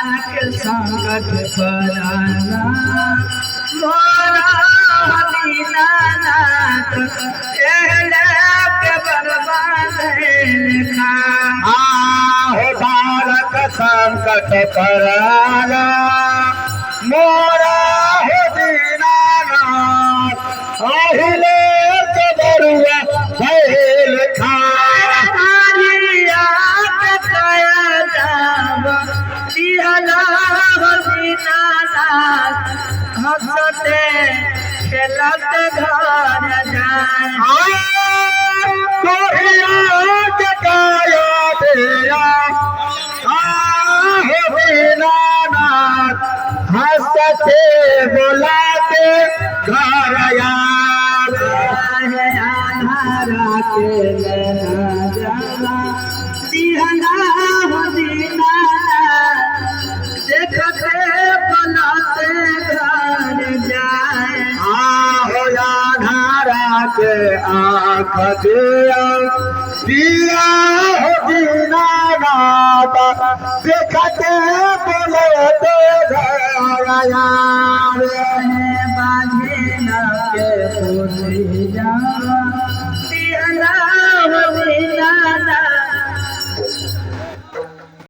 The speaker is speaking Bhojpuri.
संकट पराना मोरा दीनानाथ के बर्बाद लिखा हो बालक संकट पराना मोरा हो दीनानाथ अहिले के बरुआ भैल खा हंसते खेलत घर जाए हंसते बोलाते घर यार के दिहला हो दीना देखते बनाते घर जाए हो धारा के आँख दिया दिया हो दीना नाता देखते बोलते घर यार बाजे न के पूरी जा